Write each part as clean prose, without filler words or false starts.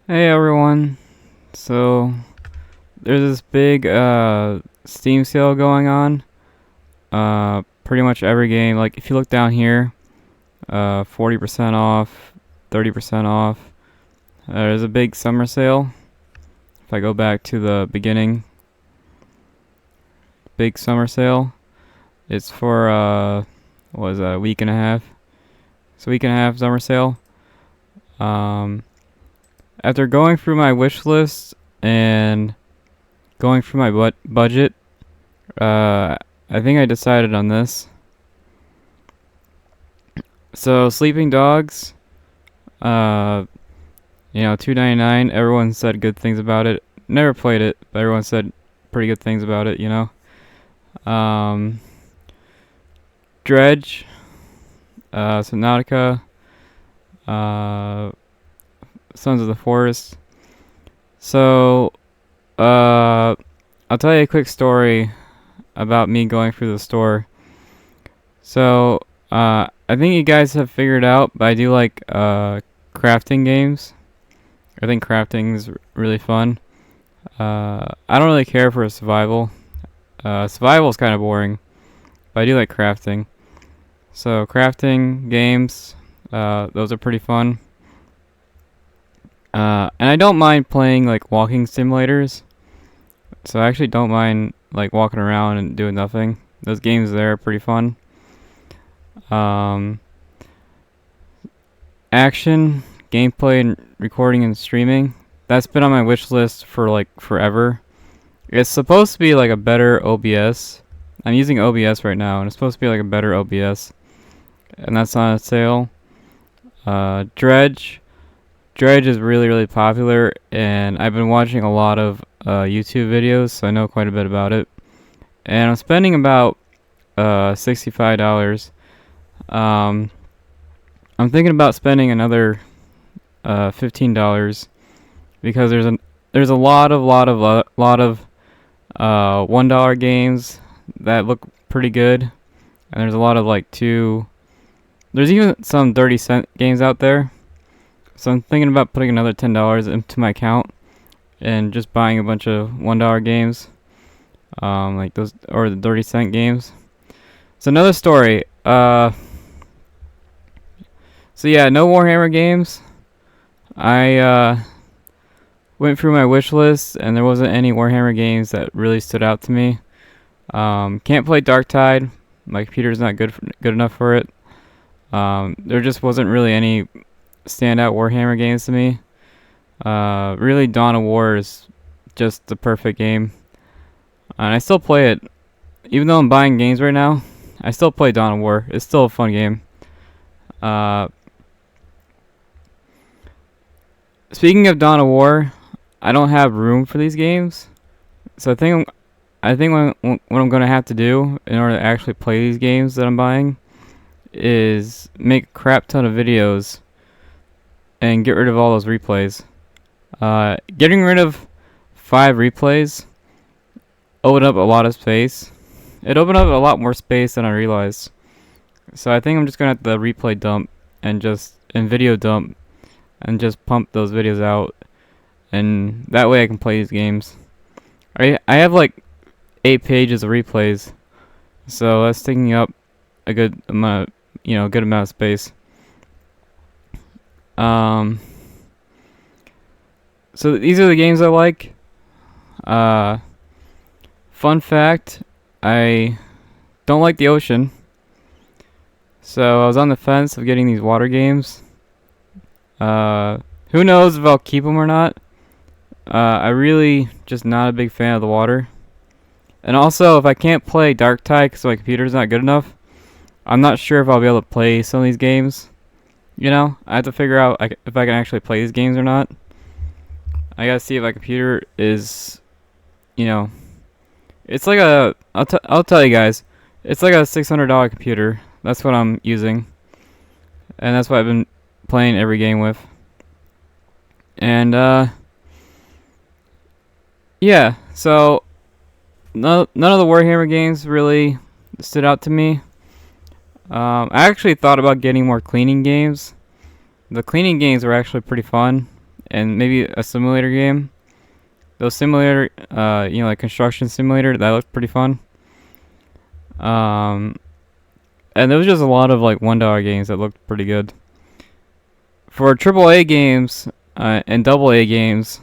Hey everyone. So there's this big Steam sale going on. Pretty much every game. Like if you look down here, 40% off, 30% off. There's a big summer sale. If I go back to the beginning, big summer sale. It's for what was that, a week and a half. It's a week and a half summer sale. Um, After going through my wish list and going through my budget, I think I decided on this. So Sleeping Dogs, uh, $2.99. Everyone said good things about it. Never played it, but everyone said pretty good things about it. Um, Dredge, Subnautica, uh, Sons of the Forest. So, I'll tell you a quick story about me going through the store. So, I think you guys have figured out, but I do like crafting games. I think crafting is really fun. I don't really care for survival. Survival is kind of boring, but I do like crafting. So crafting games, those are pretty fun. And I don't mind playing like walking simulators. So I actually don't mind like walking around and doing nothing. Those games there are pretty fun. Um, Action, gameplay, and recording and streaming. That's been on my wish list for like forever. It's supposed to be like a better OBS. I'm using OBS right now, and it's supposed to be like a better OBS. And that's on sale. Dredge. Dredge is really, really popular, and I've been watching a lot of YouTube videos, so I know quite a bit about it. And I'm spending about $65. I'm thinking about spending another $15 because there's a lot of $1 games that look pretty good, and there's a lot of like two. There's even some 30-cent games out there. So I'm thinking about putting another $10 into my account and just buying a bunch of $1 games, like those or the 30-cent games. So another story. So yeah, no Warhammer games. I went through my wish list and there wasn't any Warhammer games that really stood out to me. Can't play Darktide. My computer's not good enough for it. There just wasn't really any standout Warhammer games to me. Really, Dawn of War is just the perfect game, and I still play it. Even though I'm buying games right now, I still play Dawn of War. It's still a fun game. Speaking of Dawn of War, I don't have room for these games, so I think what I'm gonna have to do in order to actually play these games that I'm buying is make a crap ton of videos and get rid of all those replays. Getting rid of 5 replays opened up a lot of space. It opened up a lot more space than I realized. So I think I'm just gonna have to replay dump and video dump and just pump those videos out, and that way I can play these games. I have like 8 pages of replays, so that's taking up a good amount of space. So these are the games I like. Fun fact, I don't like the ocean. So I was on the fence of getting these water games. Who knows if I'll keep them or not. I really just not a big fan of the water. And also, if I can't play Darktide because my computer's not good enough, I'm not sure if I'll be able to play some of these games. I have to figure out if I can actually play these games or not. I gotta see if my computer is, it's like I'll tell you guys, it's like a $600 computer. That's what I'm using, and that's what I've been playing every game with. And yeah, so none of the Warhammer games really stood out to me. I actually thought about getting more cleaning games. The cleaning games were actually pretty fun. and maybe a simulator game. Those simulator, like construction simulator, that looked pretty fun. And there was just a lot of like $1 games that looked pretty good. For AAA games and AA games,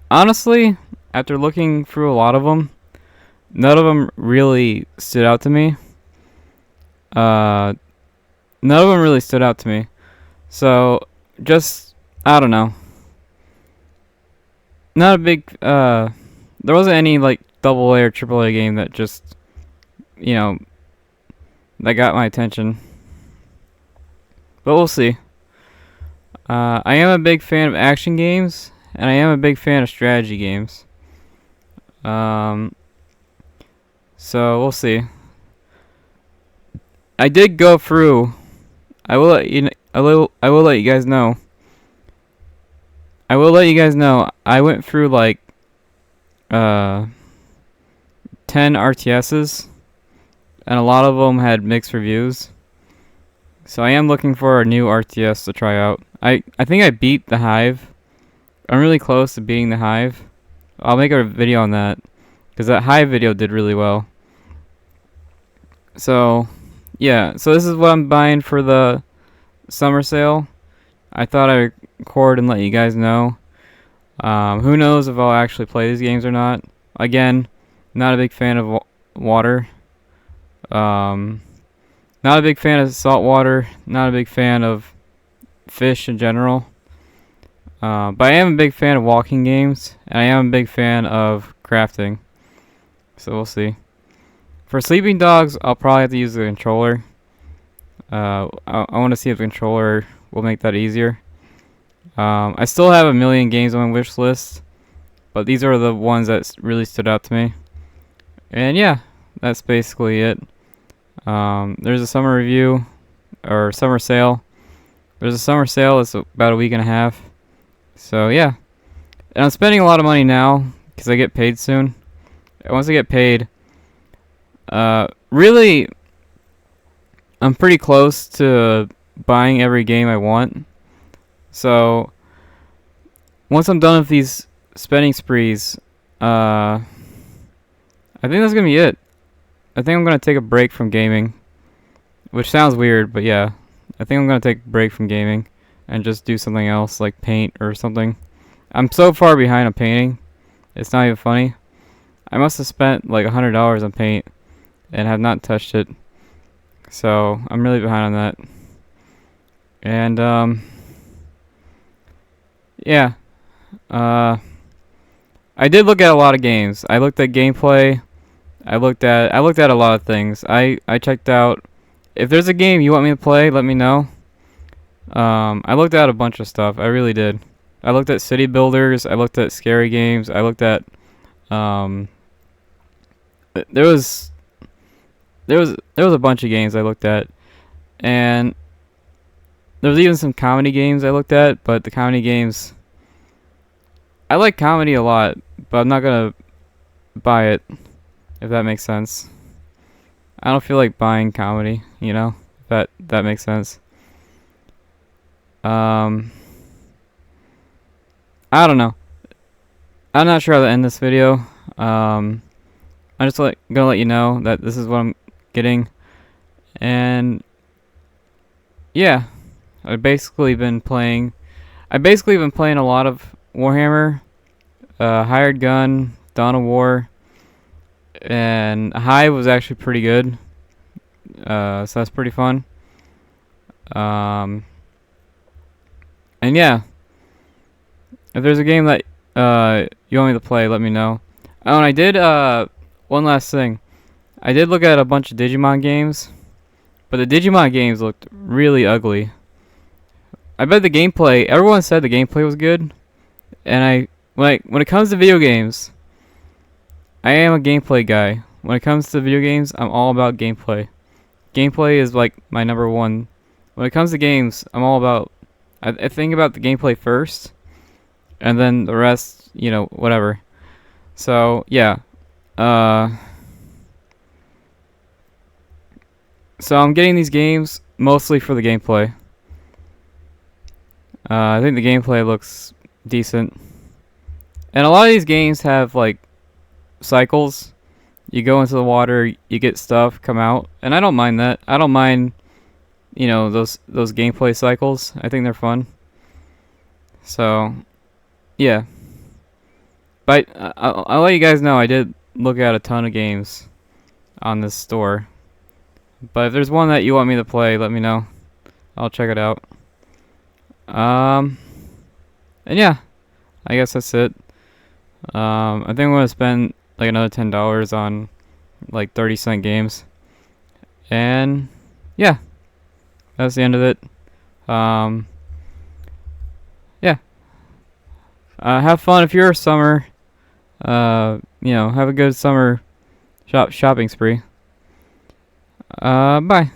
honestly, after looking through a lot of them, none of them really stood out to me. So just, I don't know. Not a big. There wasn't any like AA or AAA game that just, that got my attention. But we'll see. I am a big fan of action games, and I am a big fan of strategy games. So we'll see. I did go through. I will let you. I will let you guys know. I went through like 10 RTSs, and a lot of them had mixed reviews. So I am looking for a new RTS to try out. I think I beat the Hive. I'm really close to beating the Hive. I'll make a video on that, because that Hive video did really well. So yeah, so this is what I'm buying for the summer sale. I thought I'd record and let you guys know. Who knows if I'll actually play these games or not. Again, not a big fan of water. Not a big fan of salt water. Not a big fan of fish in general. But I am a big fan of walking games, and I am a big fan of crafting. So we'll see. For Sleeping Dogs, I'll probably have to use the controller. I want to see if the controller will make that easier. I still have a million games on my wish list, but these are the ones that really stood out to me. And yeah, that's basically it. There's a summer review, or summer sale. There's a summer sale. It's about a week and a half. So yeah, and I'm spending a lot of money now because I get paid soon. And once I get paid, really, I'm pretty close to buying every game I want. So once I'm done with these spending sprees, I think that's gonna be it. I think I'm gonna take a break from gaming, which sounds weird, but yeah, I think I'm gonna take a break from gaming and just do something else like paint or something. I'm so far behind on painting, it's not even funny. I must have spent like $100 on paint and have not touched it. So I'm really behind on that. And yeah, I did look at a lot of games. I looked at gameplay. I looked at a lot of things. I checked out. If there's a game you want me to play, let me know. I looked at a bunch of stuff. I really did. I looked at city builders. I looked at scary games. I looked at there was a bunch of games I looked at, and there was even some comedy games I looked at. But the comedy games, I like comedy a lot, but I'm not gonna buy it, if that makes sense. I don't feel like buying comedy, if that makes sense. I don't know. I'm not sure how to end this video. I'm just gonna let you know that this is what I'm getting, and yeah, I've basically been playing a lot of Warhammer, Hired Gun, Dawn of War, and Hive was actually pretty good. So that's pretty fun. And yeah, if there's a game that you want me to play, let me know. Oh, and I did one last thing. I did look at a bunch of Digimon games, but the Digimon games looked really ugly. I bet the gameplay, everyone said the gameplay was good, and when it comes to video games, I am a gameplay guy. When it comes to video games, I'm all about gameplay. Gameplay is like my number one. When it comes to games, I'm all about, I think about the gameplay first, and then the rest, whatever. So yeah, so I'm getting these games mostly for the gameplay. I think the gameplay looks decent. And a lot of these games have like cycles. You go into the water, you get stuff, come out, and I don't mind that. I don't mind, those gameplay cycles. I think they're fun. So, yeah. But I'll let you guys know I did look at a ton of games on this store. But if there's one that you want me to play, let me know. I'll check it out. And yeah, I guess that's it. I think I'm gonna spend like another $10 on like 30-cent games. And yeah, that's the end of it. Yeah. Have fun if you're a summer. Have a good summer shopping spree. Bye.